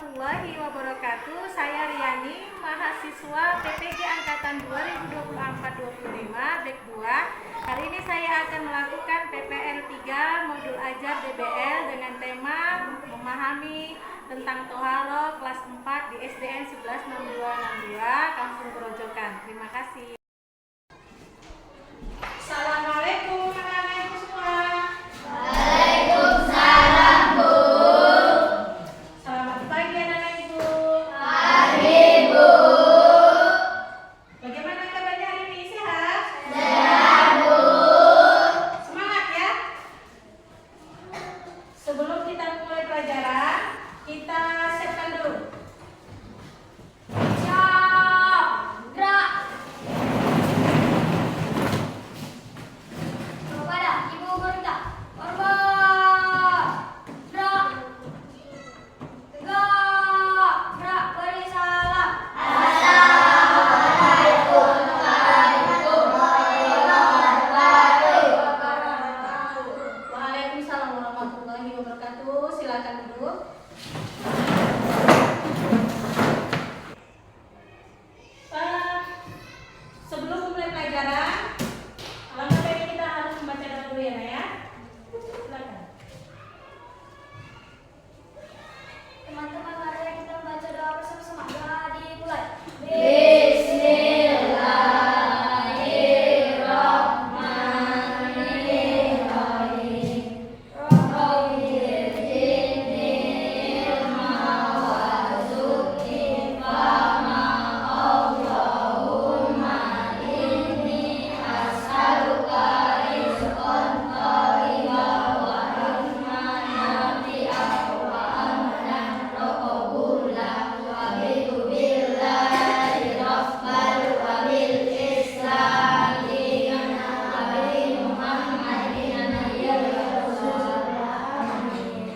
warahmatullahi wabarakatuh. Saya Riani, mahasiswa PPG Angkatan 2024-25 BEK 2. Kali ini saya akan melakukan PPL 3 modul ajar DBL dengan tema memahami tentang Toharo kelas 4 di SDN 116262 Kampung Grojogan. Terima kasih. Assalamualaikum anak-anak semua. Waalaikumsalam, Bu. Selamat pagi anak-anak Ibu. Pagi, Bu. Bagaimana kabarnya hari ini? Sehat? Sehat, Bu. Semangat ya. Sebelum kita mulai pelajaran, kita siapkan dulu. Siap. Gerak. Kepada Ibu Gurita. Korban. Gerak. Tegak. Gerak. Beri salam. Assalamualaikum warahmatullahi wabarakatuh. Waalaikumsalam warahmatullahi wabarakatuh. Silakan duduk. Sebelum mulai pelajaran, alangkah baiknya kita harus membaca doa dulu ya, Nak ya. Silakan. Teman-teman, mari kita membaca doa bersama-sama. Doa dimulai. Bismillahirrahmanirrahim. Rabbil jinni ma warzuqni fama Allahumma inni as'aluka rizqan thayyiban wa ilman nafi'an wa amalan taqabbulan wa billahi rabbal wa bil islam dinan wa bi muhammadin nabiyyan rasulullah. Amin.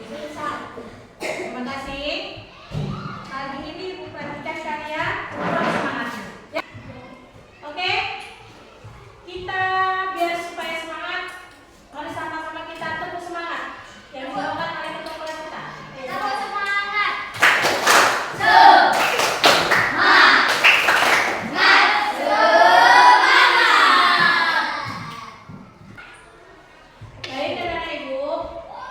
Terima kasih. Pagi ini Ibu perhatikan kalian harus semangat. Ya. Oke? Kita biar supaya semangat, mari sama-sama kita tepuk semangat yang dibawakan oleh ketua kelas kita. Tepuk semangat. Baik anak-anak Ibu,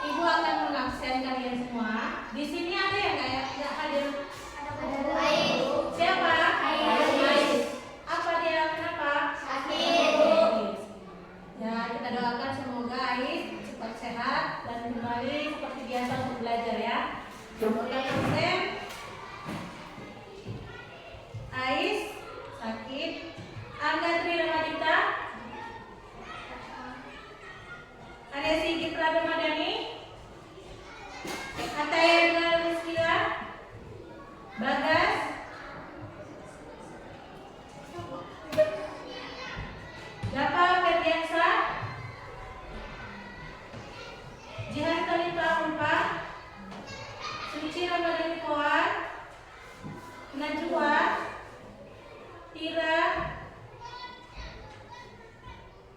Ibu akan mengabsen kalian semua. Di sini ada yang nggak hadir? Ais. Siapa? Ais. Apa dia? Kenapa? Sakit. Ya, kita doakan semoga Ais cepat sehat dan kembali seperti biasa untuk belajar ya. Semoga absen. Ais sakit. Angga Tri Ramadita. Ada Sigit Ramadhani. Ataya Rizkia. Bagas. Gapal Ferdiansa. Jihan Talita Unpad. Suci Ramadhani Koar. Najwa. Tira.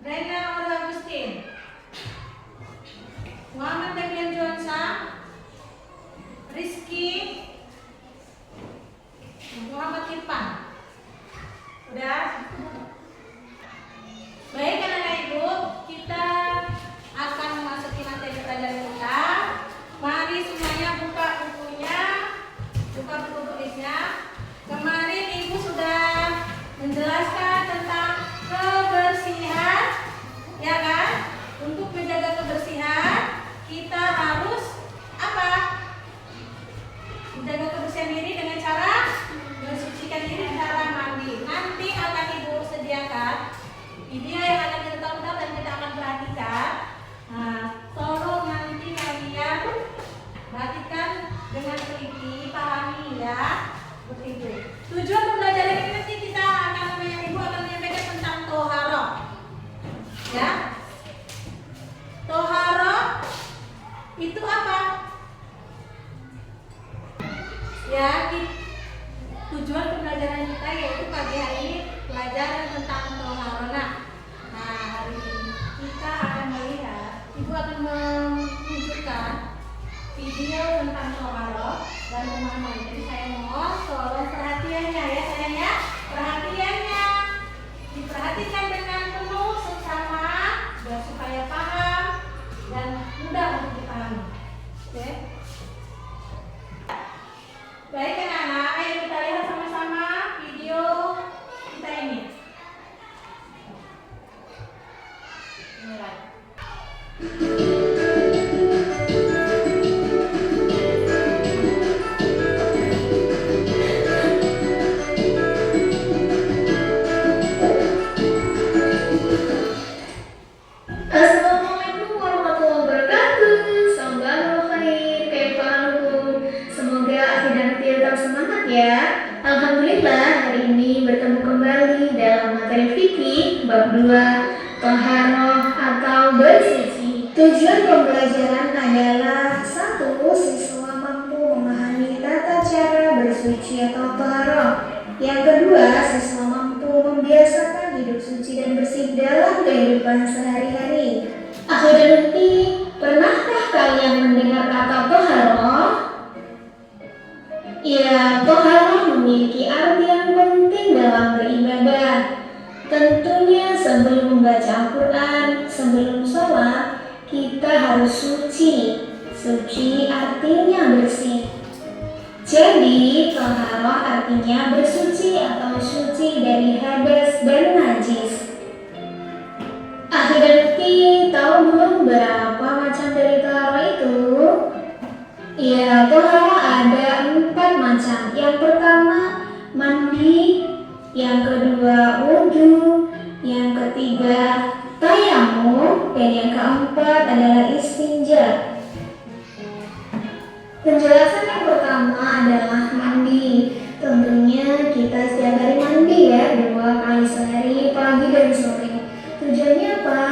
Rena Ola Agustin. Muhammad Dabian Johansa. Rizky. Muhammad Irfan. Udah? Baik anak-anak Ibu, kita akan memasuki materi pelajaran kita. Mari semuanya buka bukunya, buka buku tulisnya. Kemarin Ibu sudah menjelaskan tentang kebersihan, ya kan? Untuk menjaga kebersihan, kita harus apa? Menjaga kebersihan diri dengan cara mensucikan diri dengan cara mandi. Nanti akan Ibu sediakan video yang akan kita tonton dan kita akan perhatikan. Nah, tolong nanti kalian perhatikan dengan teliti, pahami ya. Seperti itu. Tujuan pembelajaran ini nanti kita akan Ibu akan menyampaikan tentang toharo. Ya. Toharo itu apa? Ya, tujuan pembelajaran kita yaitu pagi hari ini pelajaran tentang toharo. Nah, hari ini kita akan melihat, Ibu akan menunjukkan video tentang toharo dan pemahaman. Jadi ya. Alhamdulillah hari ini bertemu kembali dalam materi fikih bab 2 Toharoh atau bersuci. Tujuan pembelajaran adalah 1. Siswa mampu memahami tata cara bersuci atau toharoh. Yang kedua, siswa mampu membiasakan hidup suci dan bersih dalam kehidupan sehari-hari. Akhirnya, pernahkah kalian mendengar kata toharoh? Ya, toharoh memiliki arti yang penting dalam beribadah. Tentunya sebelum membaca Al-Quran, sebelum sholat, kita harus suci. Suci artinya bersih. Jadi, toharoh artinya bersuci atau suci dari hadas dan najis. Akhirnya, tahu belum berapa macam dari toharoh itu? Ya, toharoh ada 4 macam. Yang pertama, mandi. Yang kedua, wudhu. Yang ketiga, tayamum. Dan yang keempat adalah istinja. Penjelasan yang pertama adalah mandi. Tentunya kita setiap hari mandi ya, 2 kali sehari, pagi dan sore. Tujuannya apa?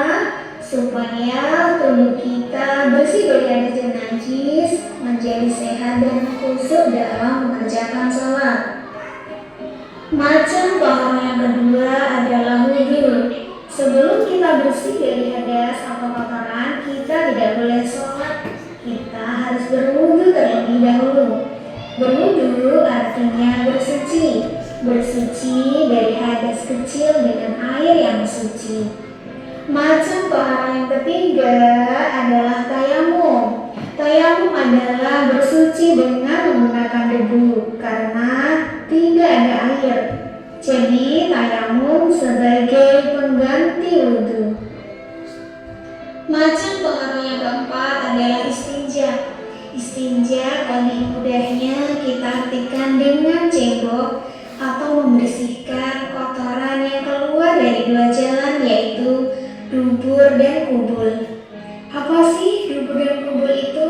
Supaya tubuh kita bersih dari hadas dan najis, menjadi sehat dan khusyuk dalam mengerjakan sholat. Macam toharoh yang kedua adalah wudhu. Sebelum kita bersih dari hadas atau kotoran, kita tidak boleh sholat. Kita harus berwudhu terlebih dahulu. Berwudhu artinya bersuci. Bersuci dari hadas kecil dengan air yang suci. Macam toharoh yang ketiga adalah tayamum. Tayamum adalah bersuci dengan menggunakan debu karena tidak ada air. Jadi tayamum sebagai pengganti wudhu. Macam toharoh yang keempat adalah istinja. Istinja paling mudahnya kita artikan dengan cebok atau membersihkan kotoran yang keluar dari 2 jalan, yaitu dubur dan kubul. Apa sih dubur dan kubul itu?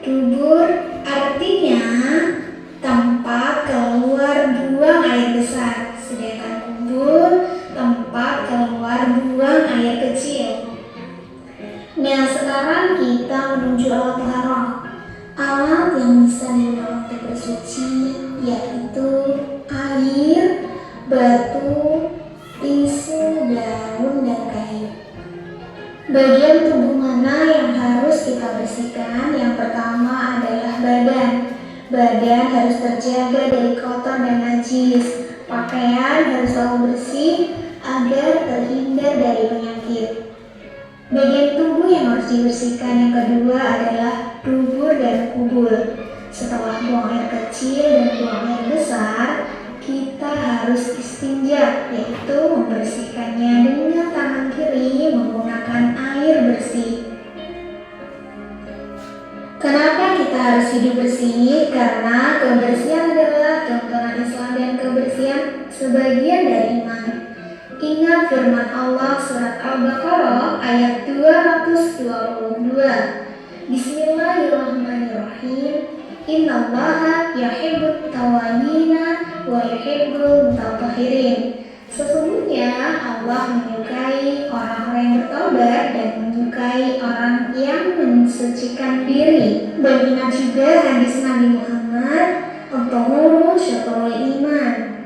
Dubur artinya tempat keluar buang air besar, sedangkan kubul tempat keluar buang air kecil. Nah, sekarang kita menuju alat toharoh. Alat yang bisa digunakan untuk bersuci yaitu air, batu, tisu, daun, dan kayu. Bagian tubuh mana yang harus kita bersihkan? Yang pertama adalah badan. Badan harus terjaga dari kotor dan najis. Pakaian harus selalu bersih agar terhindar dari penyakit. Bagian tubuh yang harus dibersihkan yang kedua adalah dubur dan kubul. Setelah buang air kecil dan buang air besar, kita harus istinja, yaitu membersihkannya dengan tangan kiri menggunakan air bersih. Kenapa kita harus hidup bersih? Karena kebersihan adalah tuntunan Islam dan kebersihan sebagian dari iman. Ingat firman Allah surat Al-Baqarah ayat 222. Bismillahirrahmanirrahim. Innallaha yuhibbut tawwabina wa yuhibbul mutatahhirin. Sesungguhnya Allah menyukai orang-orang yang bertobat dan menyukai orang yang mensucikan diri. Dan ingat juga hadis Nabi Muhammad, at-tahuru syatrul iman.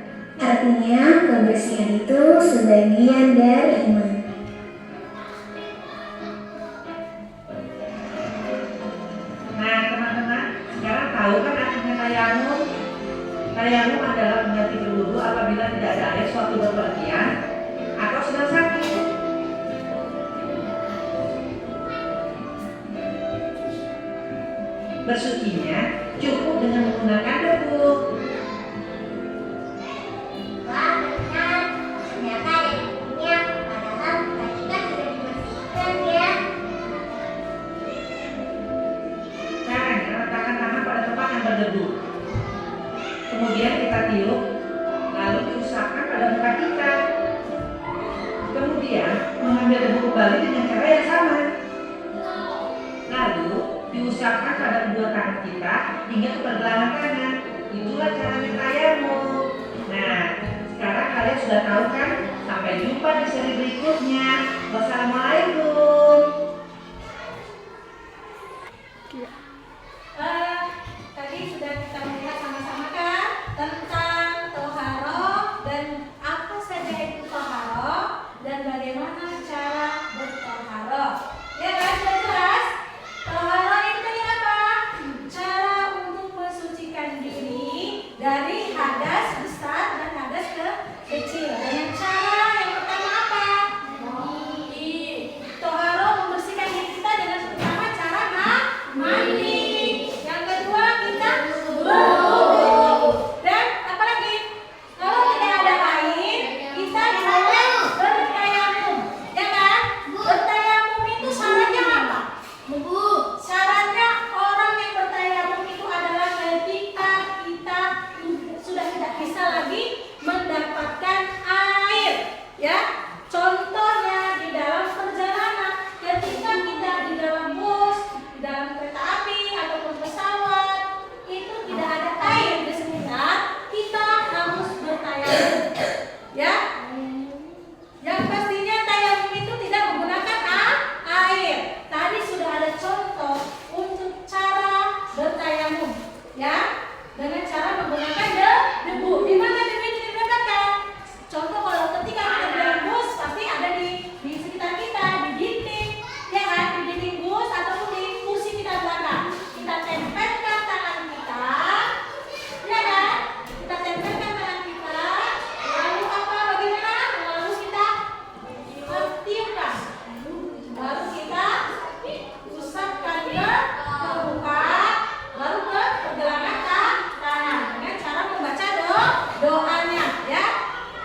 Artinya kebersihan itu sebagian dari iman. Nah, teman-teman, sekarang tahu kan artinya tayamum? Tayamum adalah mengganti berwudu apabila tidak ada air suatu bepergian atau sedang sakit. Bersucinya cukup dengan menggunakan debu. Wah, benar. Ternyata ada debunya. Padahal tadi kan sudah dibersihkan ya. Caranya letakkan tangan pada tempat yang berdebu. Kemudian kita tiup, lalu diusapkan pada muka kita. Kemudian mengambil debu kembali dengan cara yang sama. Lalu diusapkan pada kedua tangan kita hingga ke pergelangan tangan. Itulah caranya tayamum. Nah, sekarang kalian sudah tahu kan? Sampai jumpa di seri berikutnya. Wassalamualaikum. Tadi sudah kita melihat sama-sama kan tentang toharoh dan apa saja itu toharoh dan bagaimana cara bertoharoh. Ya kan, sudah jelas? Toharoh itu tadi apa? Cara untuk mensucikan diri dari hadas besar dan hadas kecil. Dengan cara yang pertama apa? Toharoh membersihkan diri kita dengan pertama cara mandi. Yang kedua kita berwudu. Dan apa lagi? Kalau tidak ada air, kita boleh bertayamum. Ya kan? Bertayamum itu syaratnya apa? Syaratnya orang yang bertayamum itu adalah ketika kita sudah tidak bisa lagi mendapatkan air. Ya, contohnya di dalam perjalanan, ketika kita di dalam bus, di dalam kereta api ataupun pesawat, itu tidak ada air di sekitar, kita harus bertayamum. Ya, yang pastinya tayamum itu tidak menggunakan air. Tadi sudah ada contoh untuk cara bertayamum, ya, dengan cara menggunakan debu. Di mana debu itu didapatkan? Contoh kalau ketika kita di dalam bus pasti ada di sekitar kita, di dinding, ya kan, di dinding bus ataupun di kursi kita belakang. Kita tempelkan tangan kita, ya kan? Kita tempelkan tangan kita. Lalu apa? Bagaimana? Lalu kita tiupkan. Baru kita usapkan ke muka, baru ke pergelangan tangan dengan cara membaca doanya, ya.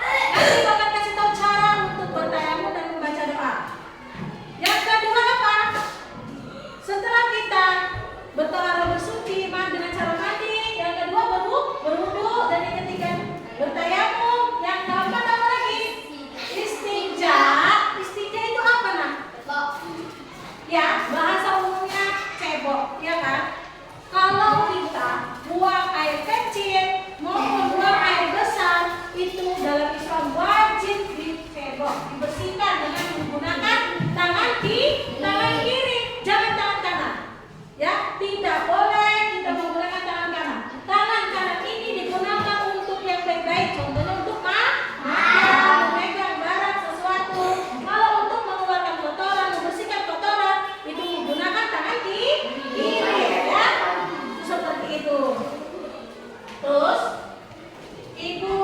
Nanti Bapak kasih tahu cara untuk bertayamum dan membaca doa. Yang kedua apa? Setelah kita bertoharoh bersuci dengan cara mandi, yang kedua berwudu, dan yang ketiga bertayamum, yang keempat apa lagi? Istinja. Istinja itu apa nah? Ya, bahasa umumnya cebok, ya kan? Kalau kita buang air kecil maupun buang air besar, itu dalam Islam wajib dicebok, dibersihkan dengan menggunakan tangan kiri, jangan tangan kanan. Ya, tidak boleh kita menggunakan tangan kanan. Tangan kanan ini digunakan untuk yang baik-baik, contohnya untuk memegang barang sesuatu. Kalau untuk mengeluarkan kotoran, membersihkan kotoran, itu menggunakan tangan kiri, ya. Seperti itu. Terus Ibu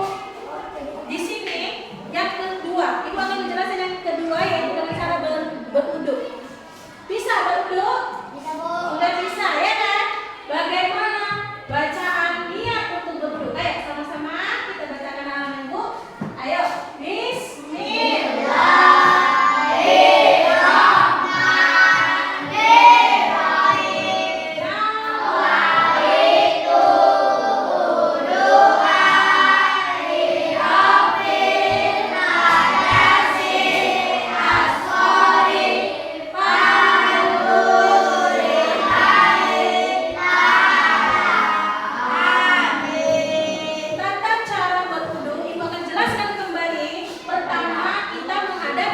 di sini yang kedua, Ibu akan menjelaskan yang kedua, yaitu dengan cara berwudu. Bisa berwudu? Sudah bisa, ya kan? Bagaimana bacaan niat untuk berwudu? Ayo sama-sama kita bacakan halaman Ibu. Ayo, Bismillah. Tata cara berwudu Ibu akan jelaskan kembali. Pertama, kita menghadap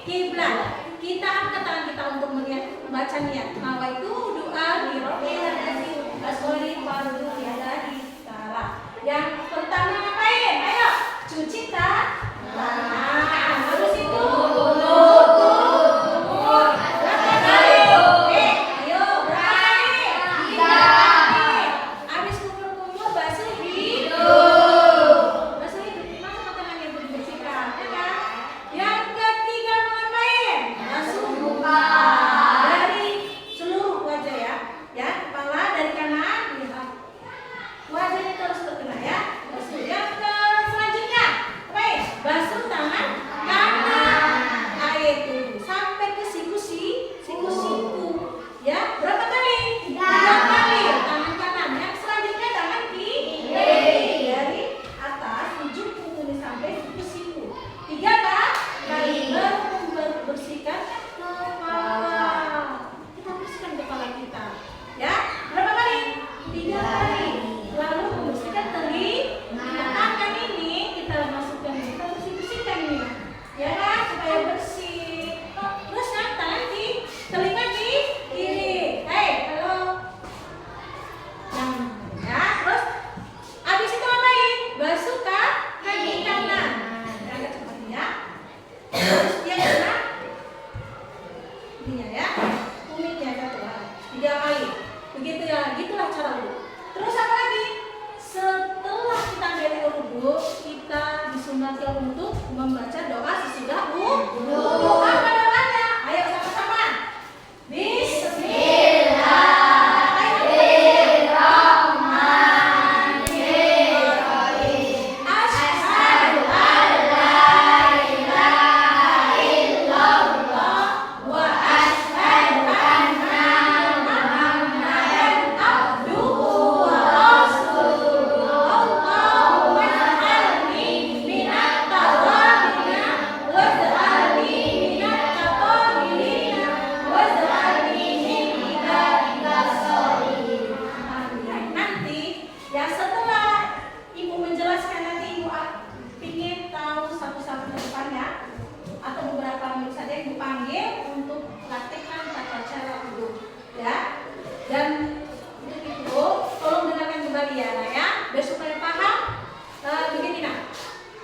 kiblat. Kita angkat tangan kita untuk melihat baca niat. Nawaitu doa di Rabbil Alamin aswari fardu yadahi ta'ala. Yang pertama ngapain? Ayo, cuci tangan. Terus itu wudu. Berapa kali? Ayo, berapa kali? 3 kali. Habis kumur-kumur basuh hidung. Basuh hidung, masa tangannya dibersihkan, ya kan? Yang ketiga mau ngapain? Basuh muka. Dari seluruh wajah, ya. Ya, kepala dari kanan lihat wudhu, kita disunati untuk membaca doa sesudah wudhu. Apa doanya? Ayo sama-sama. Bismillahirrahmanirrahim. Asyhadu an la ilaha illallah wa asyhadu anna Muhammadan abduhu wa rasuluh. Allahumma ij'alni minat tawabina waj'alni minat taqabilina waj'alni min ibadika sholihin. Nanti ya setelah ibu menjelaskan, nanti ibu ingin tahu satu-satu ke depannya atau beberapa menit saja ibu panggil untuk praktekkan tata cara wudhu ya. Dan untuk itu tolong dengarkan kembali ya Nak ya, biar supaya paham. Begini Nak,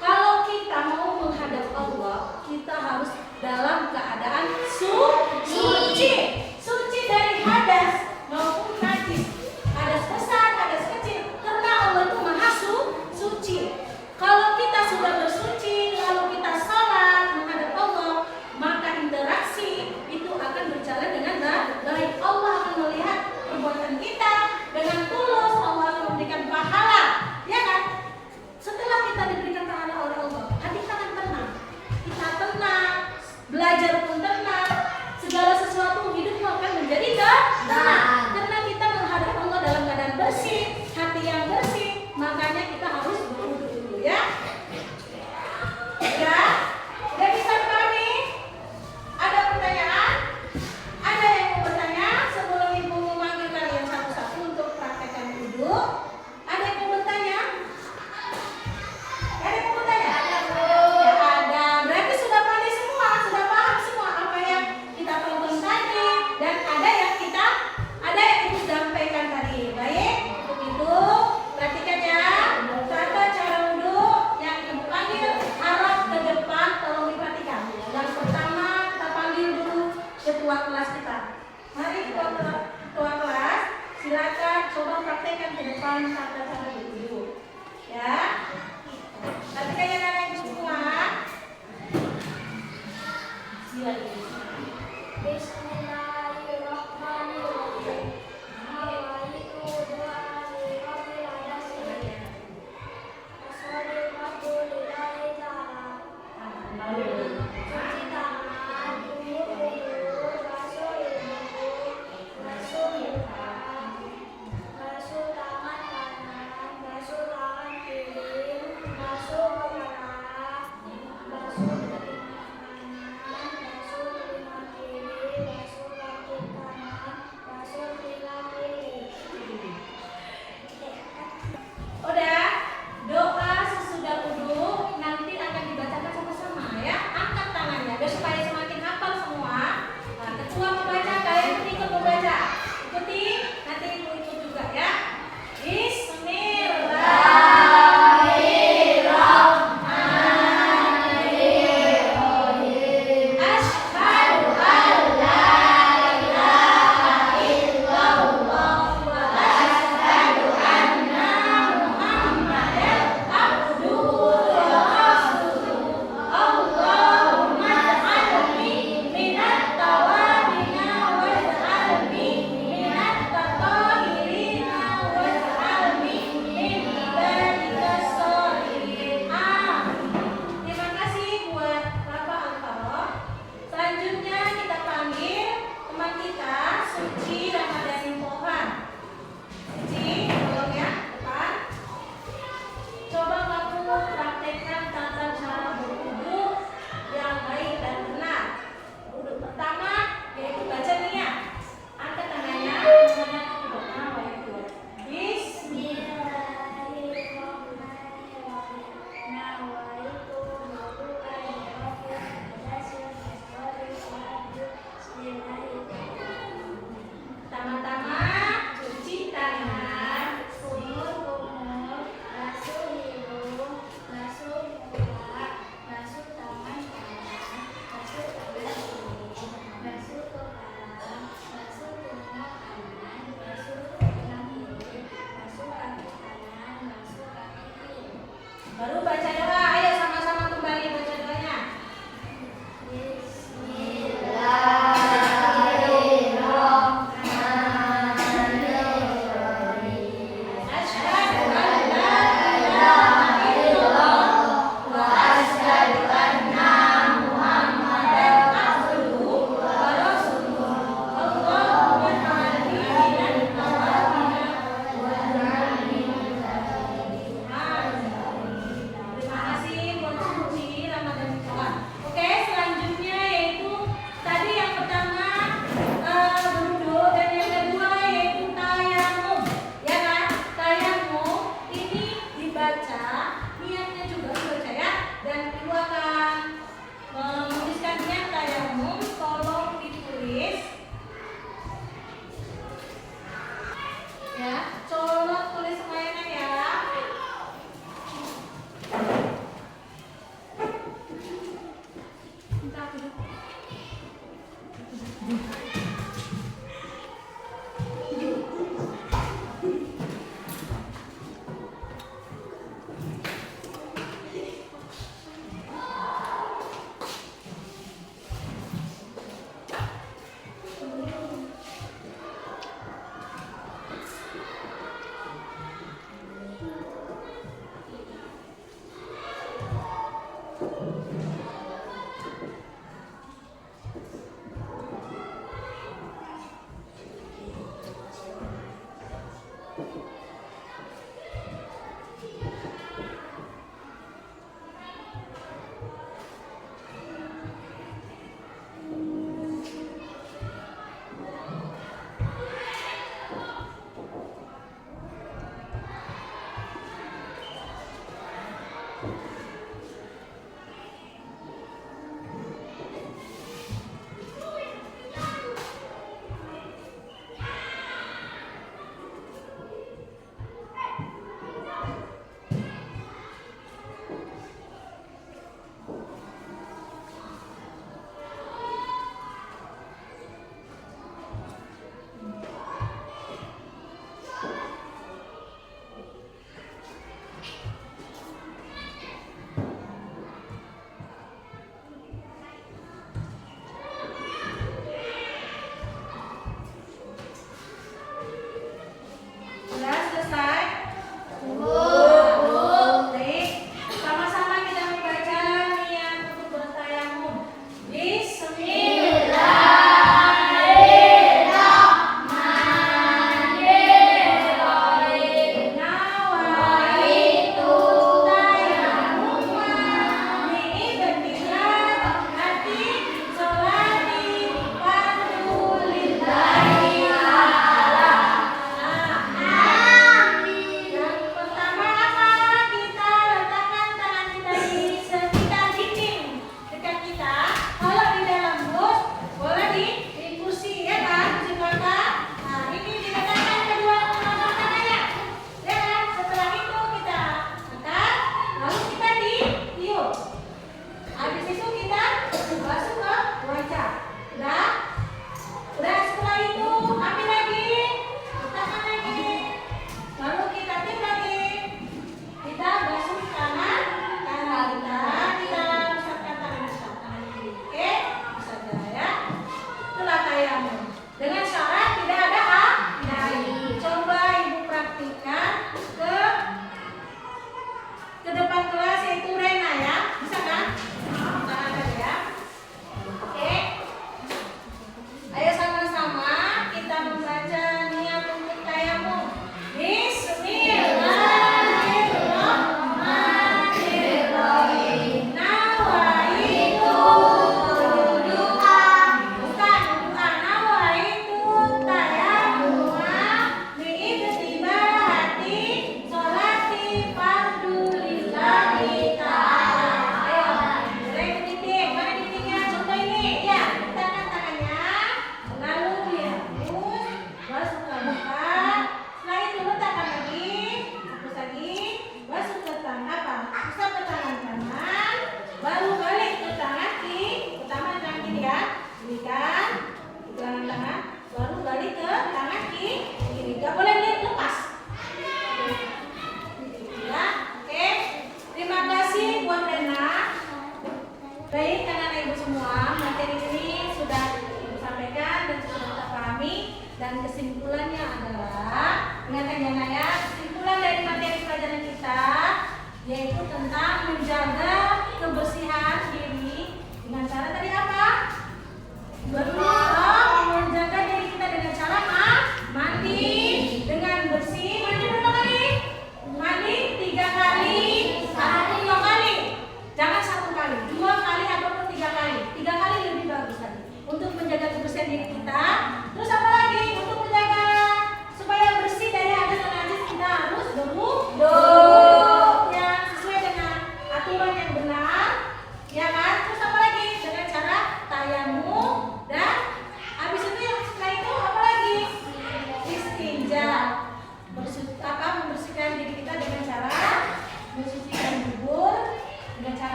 kalau kita mau menghadap Allah, kita harus dalam keadaan suci. Suci dari hadas maupun najis, hadas besar, hadas kecil, karena Allah itu maha suci. Kalau kita sudah bersuci, lalu kita salat menghadap Allah, maka interaksi itu akan berjalan dengan baik. Allah akan melihat perbuatan kita dengan tulus, Allah akan memberikan pahala, ya kan? Setelah kita diberikan pahala oleh Allah, hati kita akan tenang. Kita tenang, belajar pun tenang, segala sesuatu hidupmu akan menjadi tenang. Karena kita menghadap Allah dalam keadaan bersih, hati yang bersih, makanya kita harus berwudu dulu ya. Ya, udah bisa dipahami? Ada pertanyaan? Ada yang mau bertanya sebelum ibu memanggil kalian satu-satu untuk praktekkan wudu? Ada yang mau bertanya? Ada yang mau bertanya? Ya ada. Berarti sudah pandai semua, sudah paham semua apa yang kita tonton tadi, dan ada yang ibu sampaikan tadi. Baik, untuk itu perhatikan ya. Tata cara wudhu yang ibu panggil arah ke depan, tolong diperhatikan. Yang pertama kita panggil dulu ketua kelas kita. Mari ketua kelas, silakan coba praktekkan ke depan tata cara wudhu. Ya. Perhatikan ya anak ibu semua. Silakan. Bismillahirrahmanirrahim. Nawaitu du'a lillahi hadasi. Wassalatu lillahi ta'ala. Cuci tangan, tunggu dulu, basuh hidung, basuh muka, basuh tangan kanan, basuh tangan kiri, basuh kepala, basuh telinga kanan, basuh telinga kiri,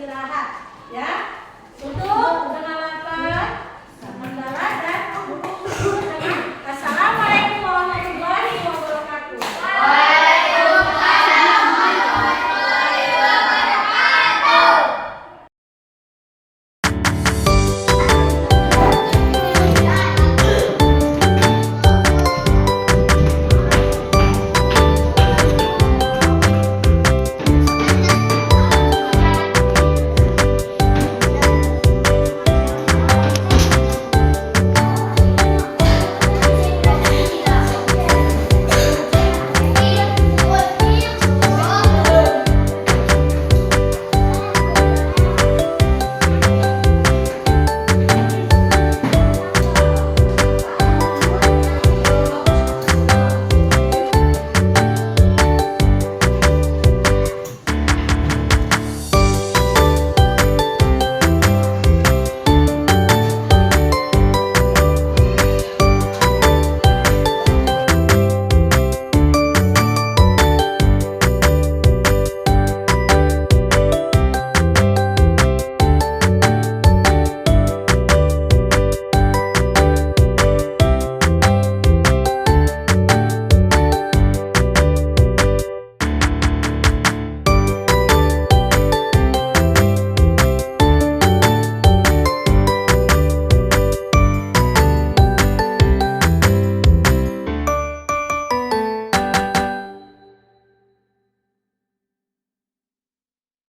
istirahat, ya.